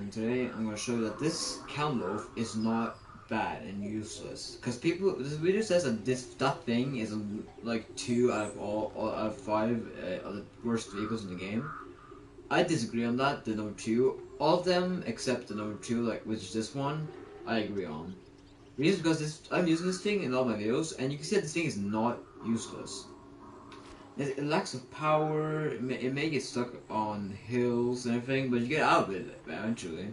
and today I'm going to show you that this count loaf is not bad and useless. Because this video says that that thing is like 2 out of 5 of the worst vehicles in the game. I disagree on that. The number 2, all of them except the number 2, like which is this one, I agree on. Reason because I'm using this thing in all my videos, and you can see that this thing is not useless. It lacks of power, it may get stuck on hills and everything, but you get out of it eventually.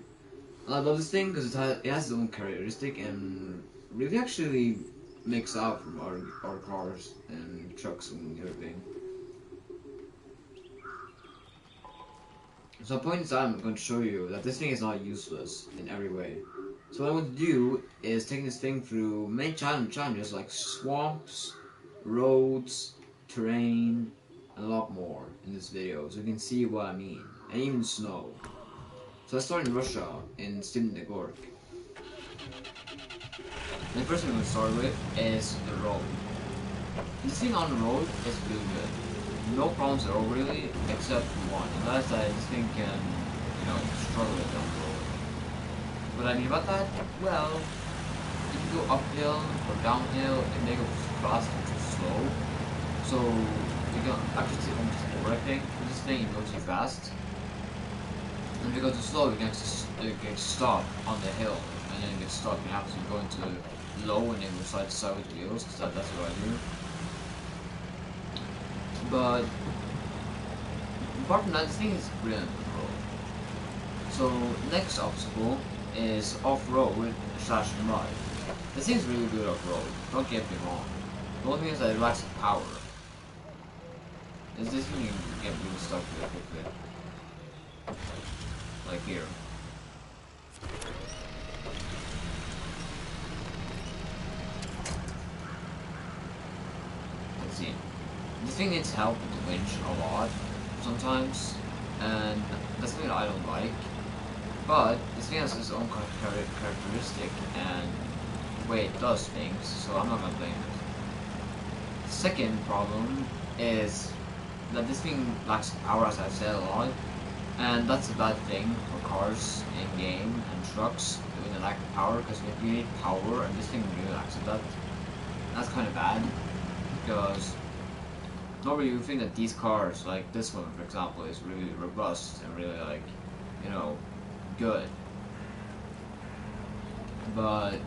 And I love this thing because it has its own characteristic and really actually makes out from our cars and trucks and everything. So point in time, I'm going to show you that this thing is not useless in every way. So what I want to do is take this thing through main challenges like swamps, roads, terrain, and a lot more in this video, so you can see what I mean, and even snow. So I start in Russia, in Snowrunner. The first thing I'm going to start with is the road. This thing on the road is really good. No problems at all really, except one, and that's that this thing can, struggle down the road. What I mean about that? Well, if you go uphill or downhill, it may go fast or too slow. So you can actually almost overacting with this thing, you go too fast. And if you go too slow, you can get stuck on the hill, and then you get stuck. You have to go into low and then go side to side with the wheels, because that's what I do. But apart from that, this thing is brilliant on the road. So next obstacle is off-road / mud. This thing's really good off-road, don't get me wrong. The only thing is that it lacks power. Is this when you get really stuck really quickly. Like here. Let's see. This thing needs help with the winch a lot sometimes, and that's something that I don't like. But this thing has its own characteristic and the way it does things, so I'm not gonna blame it. Second problem is that this thing lacks power, as I've said a lot, and that's a bad thing for cars in game and trucks when they lack power, because you need power and this thing really lacks that. That's kind of bad, because normally you think that these cars, like this one for example, is really robust and really good. But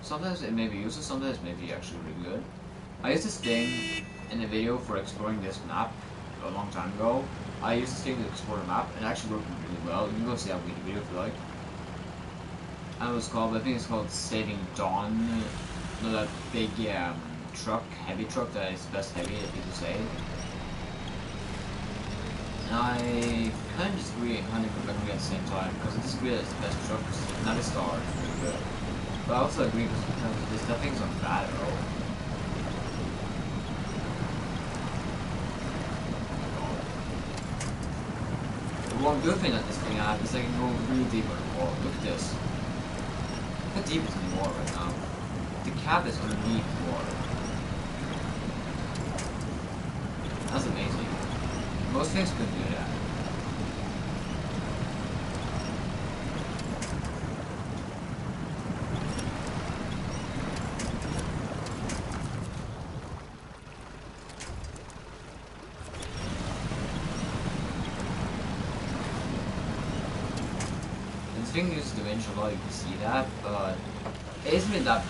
sometimes it may be useless, sometimes it may be actually really good. I used this thing in a video for exploring this map a long time ago. I used this thing to explore the map and it actually worked really well. You can go see that video if you like. I don't know what it's called, but I think it's called Saving Dawn. You know that big heavy truck that is best heavy that people say. And I kind of disagree and kind of agree at the same time, because I disagree that it's the best truck, because Navistar is really good. But I also agree because that thing's not bad at all. The one good thing that this thing has is I can go really deep underwater. Look at this. Look how deep it's in the water right now. The cab is underneath the water. That's amazing. Most things could do that. This thing uses the winch a lot, you can see that, but it isn't really that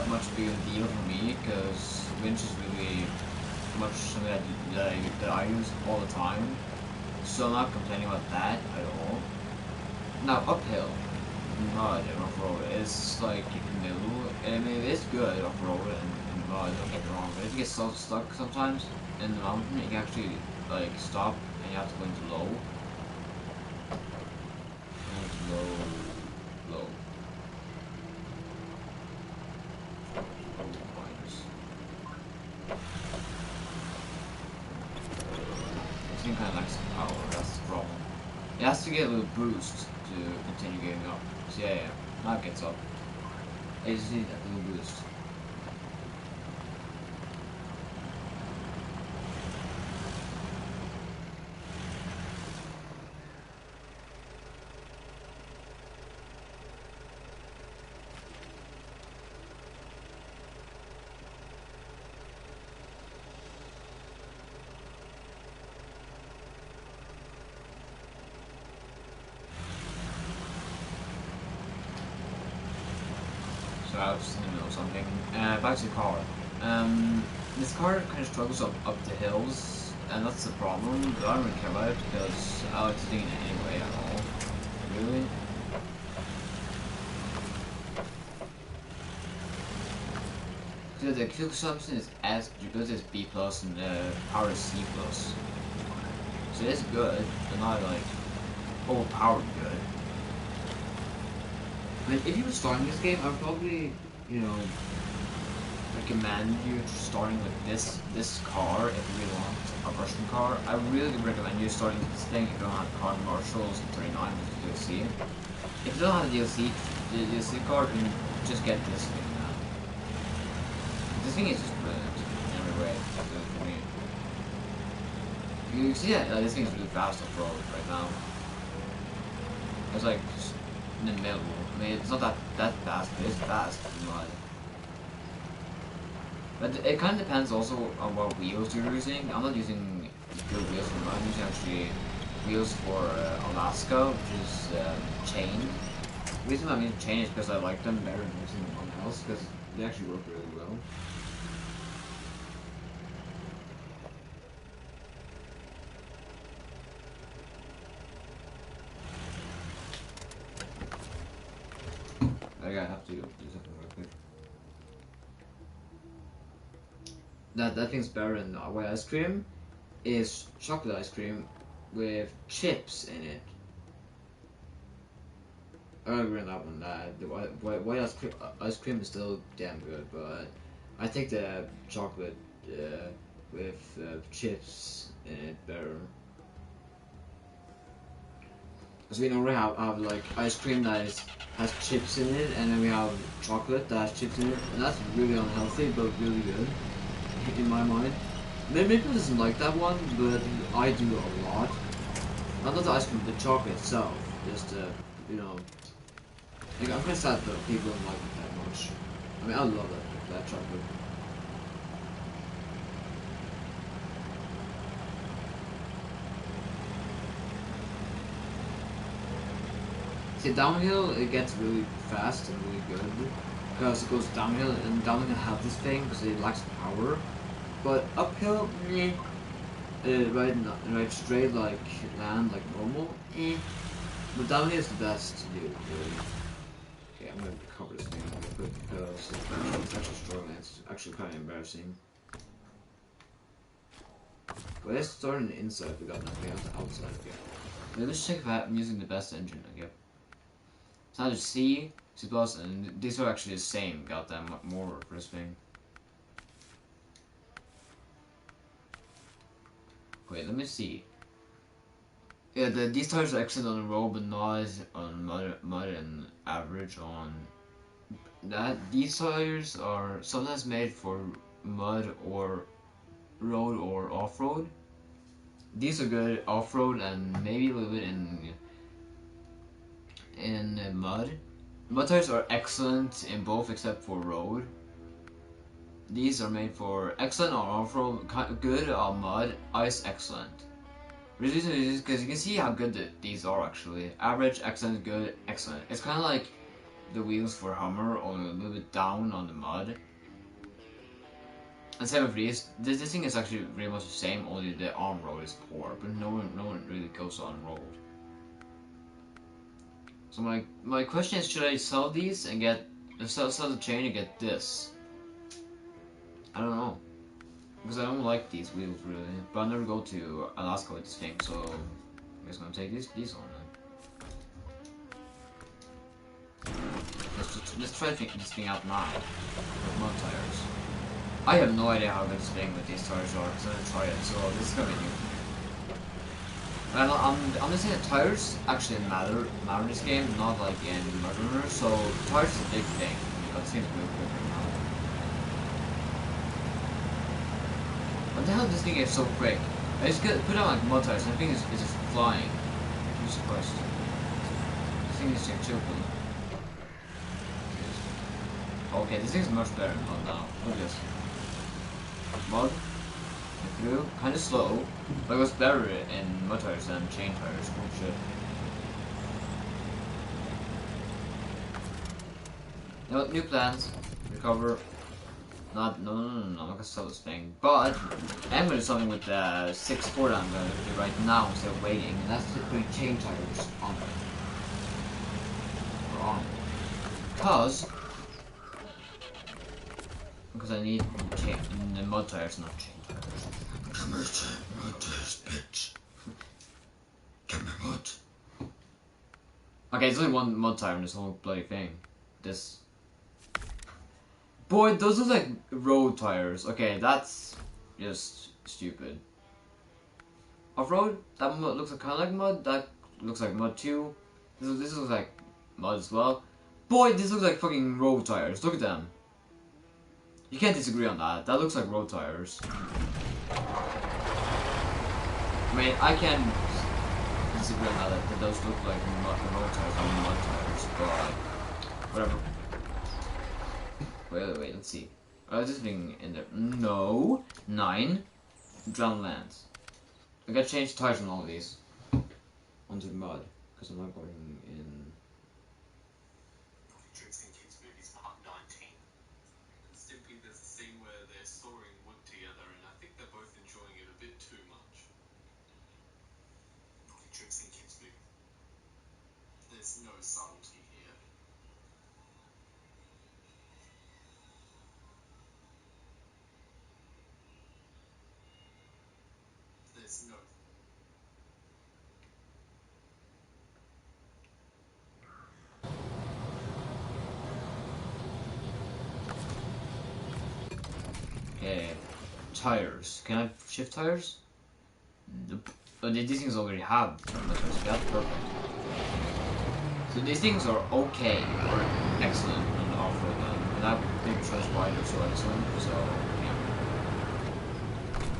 much big of a deal for me, because winch is really much something that I use all the time, so I'm not complaining about that at all. Now uphill, mud and off-road is like new. I mean, it is good off-road and mud, don't get me wrong, but if you get so stuck sometimes in the mountain, you can actually like stop and you have to go into low. Low. This thing kind of lacks power, that's the problem. It has to get a little boost to continue getting up. So yeah, now it gets up. I just need that little boost. I was in the middle of something. Back to the car. This car kind of struggles up the hills, and that's the problem. But I don't really care about it because I like doing it anyway at all. Really. So the fuel consumption is as good as B plus, and the power is C plus. So it's good, but not like overpowered good. I mean, if you were starting this game, I would probably, you know, recommend you starting with this car if you really want a Russian car. I really recommend you starting with this thing if you don't have car marshals and 39 with the DLC. If you don't have the DLC card, then just get this thing now. This thing is just brilliant in every way for me. You see that this thing is really fast off road right now. It's like just in the middle. I mean, it's not that fast, but it's fast in mud. But it kind of depends also on what wheels you're using. I'm not using good wheels for mud. I'm using actually wheels for Alaska, which is chain. The reason I'm using chain is because I like them better than using them on else, because they actually work really well. I have to do something real quick. That thing's better than white ice cream. Is chocolate ice cream with chips in it. I agree on that one. The white ice cream is still damn good, but I think the chocolate with chips in it better. So we normally have like ice cream that has chips in it, and then we have chocolate that has chips in it, and that's really unhealthy, but really good in my mind. Maybe people doesn't like that one, but I do a lot. Not the ice cream, the chocolate itself. Just you know, like, I'm kind of sad that people don't like it that much. I mean, I love that chocolate. See, downhill, it gets really fast and really good, because it goes downhill, and downhill have this thing, because it lacks power. But uphill, right straight, like, land, like normal, But downhill is the best to do, really. Okay, I'm gonna cover this thing real quick, because it's actually struggling, it's actually kind of embarrassing. But let's start on the inside, we got nothing else outside, okay. Now, let's check if I'm using the best engine, okay. So now C, C++, and these are actually the same. Got them more for this thing. Wait, let me see. Yeah, these tires are excellent on the road, but not on mud and average on that. These tires are sometimes made for mud or road or off-road. These are good off-road and maybe a little bit in mud. Mud tires are excellent in both except for road. These are made for excellent on off-road, good on mud, ice excellent. The reason is because you can see how good these are actually. Average, excellent, good, excellent. It's kind of like the wheels for Hummer, only a little bit down on the mud. And same with these. This thing is actually really much the same, only the on-road is poor, but no one really goes on-road. So my question is, should I sell these and get sell the chain and get this? I don't know, because I don't like these wheels really. But I'll never go to Alaska with this thing, so I'm just gonna take these on then. Let's try this thing out now with mud tires. I have no idea how good this thing with these tires are, because I didn't try it, so this is gonna be new. And I'm just saying that tires actually matter in this game, not like in Snowrunner. So tires is a big thing. It seems really quick right now. What the hell does this thing get so quick? I just put on like mud tires and the thing is just flying. Jesus Christ. This thing is chill. Okay, this thing's much better than mud now. Look at this. Mud. Through, kind of slow, but it was better in mud tires than chain tires. Oh shit. No, new plans. recover. No, I'm not gonna sell this thing. But I'm gonna do something with the 6-4 that I'm gonna do right now instead of waiting, and that's to put chain tires on it. Or on it. Because I need chain the mud tires, not chain tires. Give me mud tires, bitch. Give me mud. Okay, there's only one mud tire in this whole bloody thing. This. Boy, those look like road tires. Okay, that's just stupid. Off-road? That looks like, kind of like mud. That looks like mud too. This looks like mud as well. Boy, this looks like fucking road tires. Look at them. You can't disagree on that. That looks like road tires. I mean, I can disagree on that. That those look like road tires on mud tires, but whatever. Wait, let's see. Is this thing in there? No. 9. Drown lands. I gotta change tires on all of these. Onto mud, because I'm not going in. Part 19. Stimpy, there's a scene where they're sawing wood together, and I think they're both enjoying it a bit too much. Trixie and Kingsby. There's no subtlety here. There's no. Okay, tires. Can I shift tires? Nope. But these things already have tires. That's perfect. So these things are okay or excellent on off-road, and that big trust wide are so excellent. So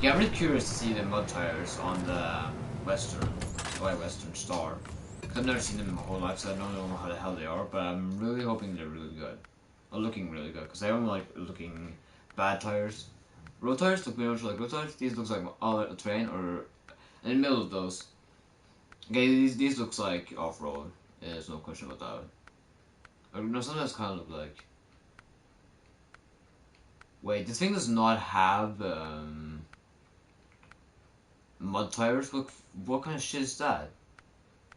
yeah, I'm really curious to see the mud tires on the Western Star. I've never seen them in my whole life, so I don't know how the hell they are. But I'm really hoping they're really good, or looking really good, because I don't like looking bad tires. Road tires look very much like road tires. These looks like all the terrain, or in the middle of those. Okay, these looks like off-road. There's no question about that. Or, no, sometimes kind of look like. Wait, this thing does not have mud tires. What kind of shit is that?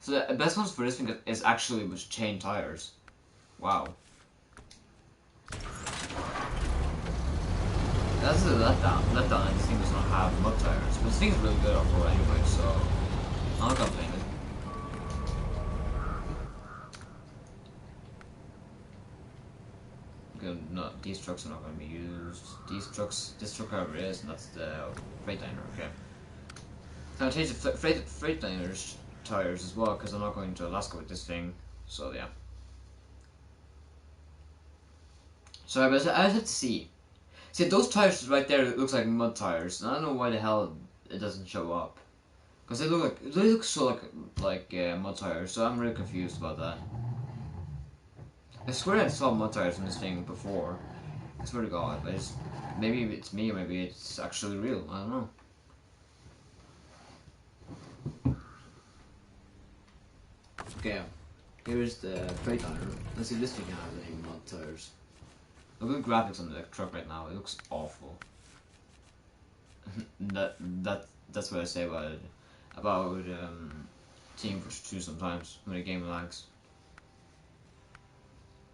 So the best ones for this thing is actually with chain tires. Wow. That's a letdown. Letdown, and this thing does not have mud tires. But this thing is really good off-road anyway, so I'm not complaining. No, these trucks are not going to be used. This truck however is, and that's the Freightliner. Okay. So I'll change the Freightliner's tires as well, because I'm not going to Alaska with this thing. So yeah. So I just have to see. See, those tires right there, it looks like mud tires, and I don't know why the hell it doesn't show up. Because they look so like mud tires, so I'm really confused about that. I swear I saw mud tires on this thing before. I swear to God, but maybe it's me, or maybe it's actually real. I don't know. Okay, here's the Freightliner. Let's see if this thing has any mud tires. Look at the graphics on the truck right now. It looks awful. That's what I say about it. About Team vs 2 sometimes when the game lags.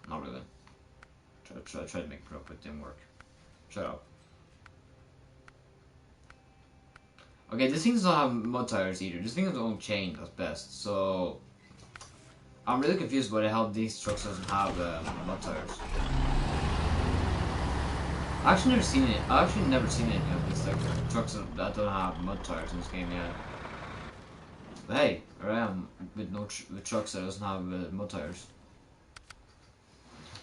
Not really. Try to make it up, but it didn't work. Shut up. Okay, this thing does not have mud tires either. This thing has its own chain at best, so I'm really confused why the hell these trucks doesn't have mud tires. I've actually never seen it. I've actually never seen any of these trucks that don't have mud tires in this game yet. But hey, here I am with trucks that doesn't have mud tires.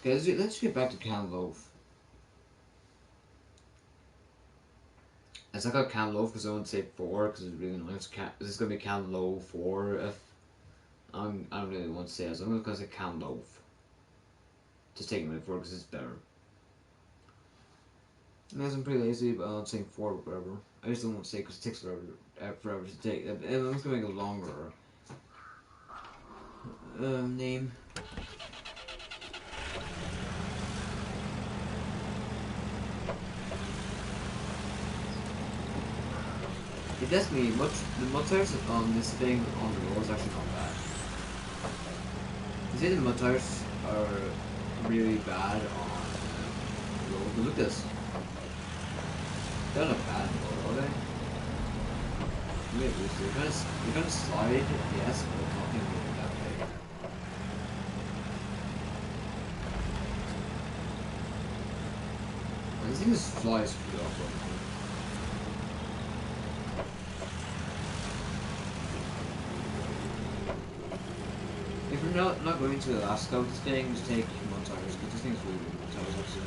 Okay, let's get back to canned loaf. It's not called canned loaf because I want to say 4 because it's really annoying. This is gonna be canned lo4f. I don't really want to say it, so I'm gonna say canned loaf. Just take it for because it's better. Guys, I'm pretty lazy, but I'm saying 4 or whatever. I just don't want to say because it takes forever to take. And I'm just gonna make a longer name. If that's me, the mud tires on this thing on the road is actually not bad. You see the mud tires are really bad on the road, but look at this. They're not bad, are they? Maybe you're gonna slide, yes, but nothing really that big. And this thing just flies pretty off right now. If you're not going to Alaska with this thing, just take mud tires, because this thing's really good mud tires actually.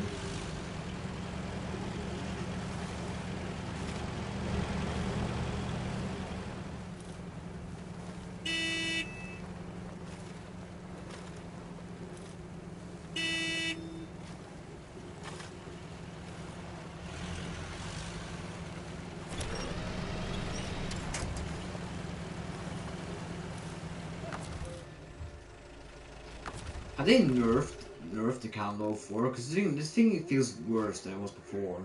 Have they nerfed the Cam lo4? Because this thing feels worse than it was before.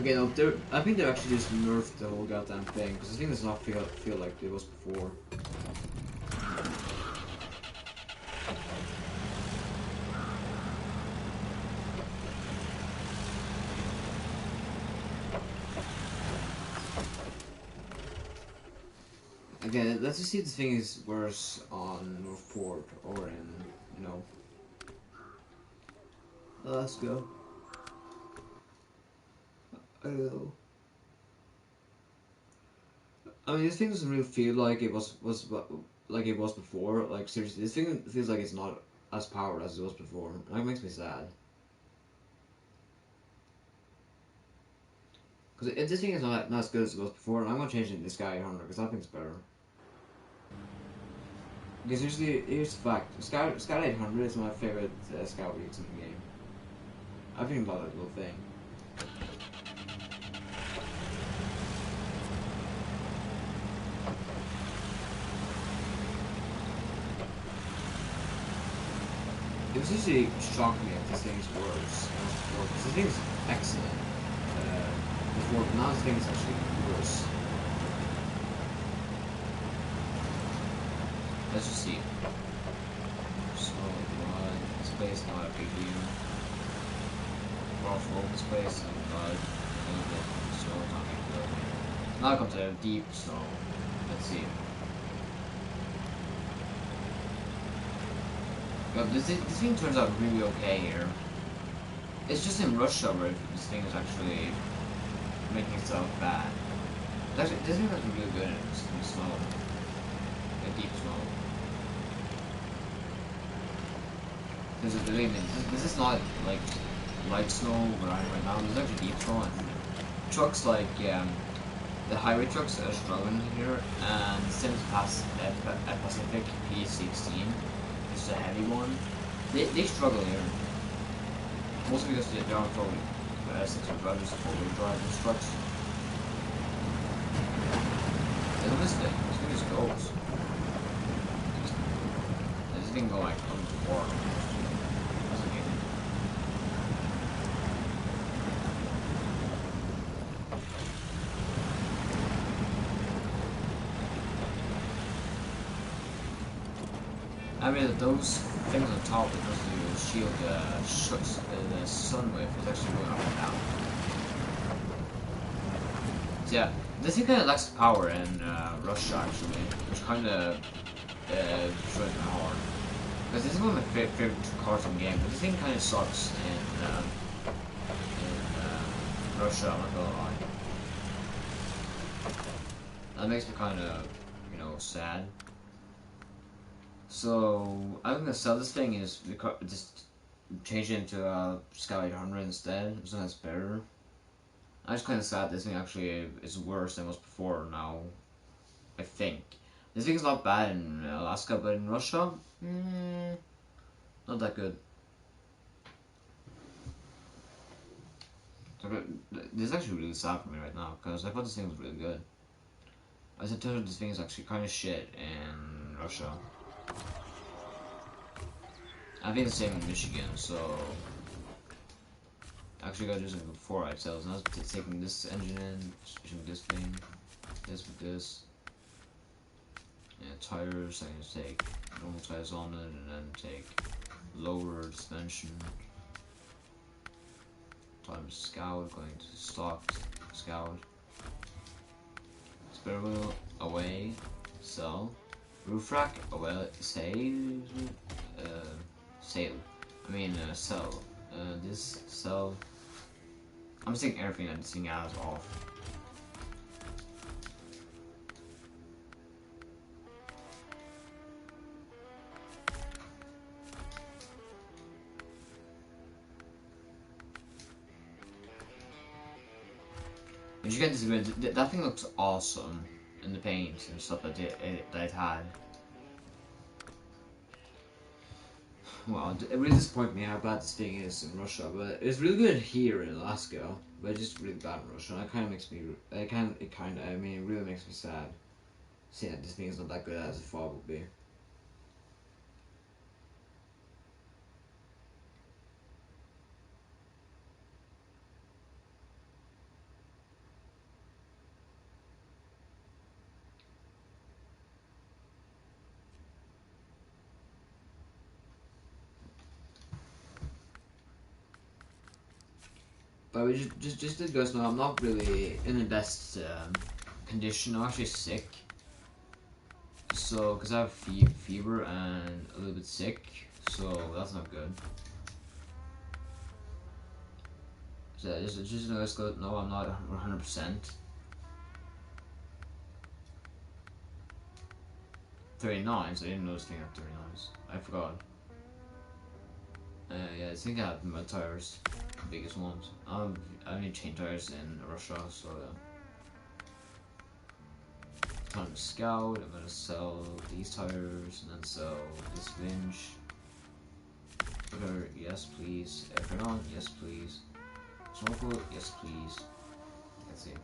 Okay, no, I think they actually just nerfed the whole goddamn thing, because this thing does not feel like it was before. Again, let's just see if this thing is worse on Northport or in, you know. Let's go. Oh. I mean, this thing doesn't really feel like it was like it was before. Like seriously, this thing feels like it's not as powered as it was before. That makes me sad. Because if this thing is not as good as it was before, I'm gonna change it to the Sky 800 because I think it's better. Because here's the fact: Sky 800 is my favorite scout wheels in the game. I think about that little thing. It was usually shocking me if this thing is worse than before, because this thing is excellent before, but now this thing is actually worse. Let's just see. So, this place not a big deal. Off-road this place, and a little bit of snow, not a big deal. Now it comes to deep snow. Let's see. But this thing turns out really okay here. It's just in rush hour if this thing is actually making itself bad. Actually, this thing is really good in snow. In deep snow. This is not like light snow where I am right now. This is actually deep snow, and trucks like the highway trucks are struggling here, and since Pacific P16, this is a heavy one. They struggle here. Mostly because they aren't probably 6-wheel drivers, 4-wheel drive these trucks. And look at this thing. This thing just goes. This thing go like on the floor. That's amazing. I mean, those things on top that does to shield the sun with is actually going up and down. So yeah, this thing kind of lacks power in Rush actually, which kind of destroys my heart. Because this is one of my favorite cars in the game, but this thing kind of sucks in Russia, I'm not gonna lie. That makes me kind of, you know, sad. So I'm gonna sell this thing is just change it into a Sky 800 instead. So that's better. I'm just kind of sad this thing actually is worse than it was before now. I think. This thing's not bad in Alaska, but in Russia, not that good. So, this is actually really sad for me right now, because I thought this thing was really good. I said this thing is actually kind of shit in Russia. I think the same in Michigan, so... Actually gotta do something before I tell. So now taking this engine in, switching this thing, this with this. Yeah, tires, I'm gonna take normal tires on it, and then take lower suspension. Time Scout, going to stock Scout. Spare wheel, away, sell. Roof rack, away, sail. Sell. This, sell. I'm just taking everything that this thing has off. But you get this, that thing looks awesome in the paint and stuff that it had. Well, it really disappoints me how bad this thing is in Russia, but it's really good here in Alaska, but it's just really bad in Russia. And it kind of makes me, it really makes me sad seeing that this thing is not that good as it thought it would be. But we just to you guys know, I'm not really in the best condition. I'm actually sick. So, because I have fever and a little bit sick, so that's not good. So just know, no, I'm not 100%. 39s, I didn't know this thing had 39s. I forgot. Yeah, I think I have my tires, the biggest ones. I need to change tires in Russia, so time to Scout. I'm gonna sell these tires and then sell this winch. Yes please. Everyone, yes please. Snorkel, yes please. Let's see.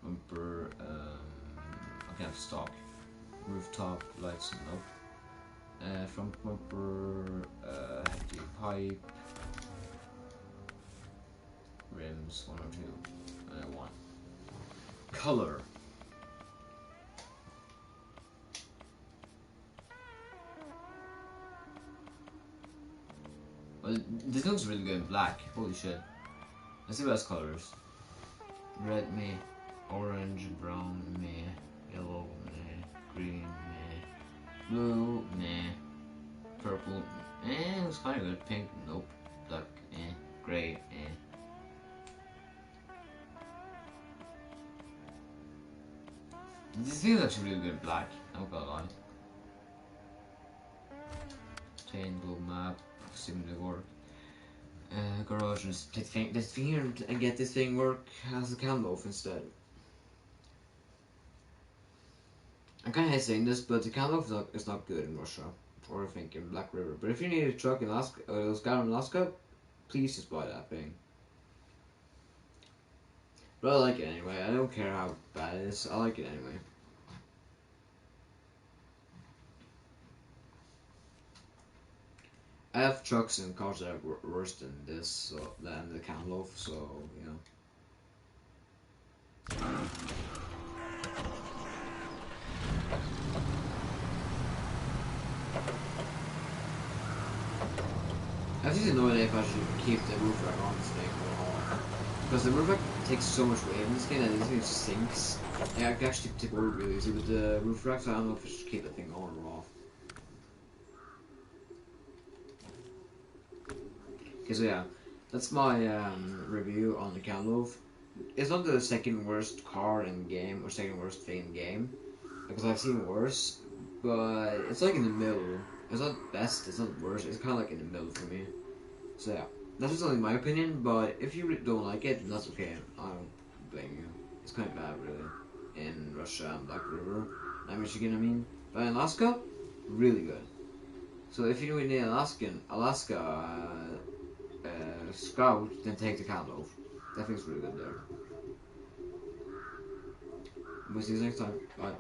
Bumper, okay, I have stock. Rooftop lights, nope. Front bumper, heavy pipe. Rims, 1 or 2. 1. Color. Well, this looks really good in black. Holy shit. Let's see what else colors. Red, meh. Orange, brown, meh. Yellow, meh. Green, meh. Blue, meh. Purple, it was kind of good. Pink, nope. Black, Gray, This thing is actually really good in black. I'm not gonna lie. Chain, blue map, seemingly work. Garage and just take this finger and get this thing work as a Camloaf instead. I'm kind of hesitating this, but the Camloaf is not good in Russia, or I think in Black River. But if you need a truck in Alaska, in Alaska, please just buy that thing. But I like it anyway. I don't care how bad it is. I like it anyway. I have trucks and cars that are worse than this, so than the Camloaf. So you know. I have no idea if I should keep the roof rack on this thing or not. Because the roof rack takes so much weight in this game that this thing just sinks. Yeah, I can actually take over really easy with the roof rack, so I don't know if I should keep the thing on or off. Okay, so yeah, that's my review on the Camloaf. It's not the second worst car in the game, or second worst thing in the game, because I've seen worse, but it's like in the middle. It's not best, it's not worst, it's kind of like in the middle for me. So yeah, that's just only my opinion. But if you don't like it, then that's okay. I don't blame you. It's kind of bad, really, in Russia and Black River, and Michigan. I mean, but in Alaska, really good. So if you're in Alaska Scout, then take the Candle. That thing's really good there. We'll see you next time. Bye.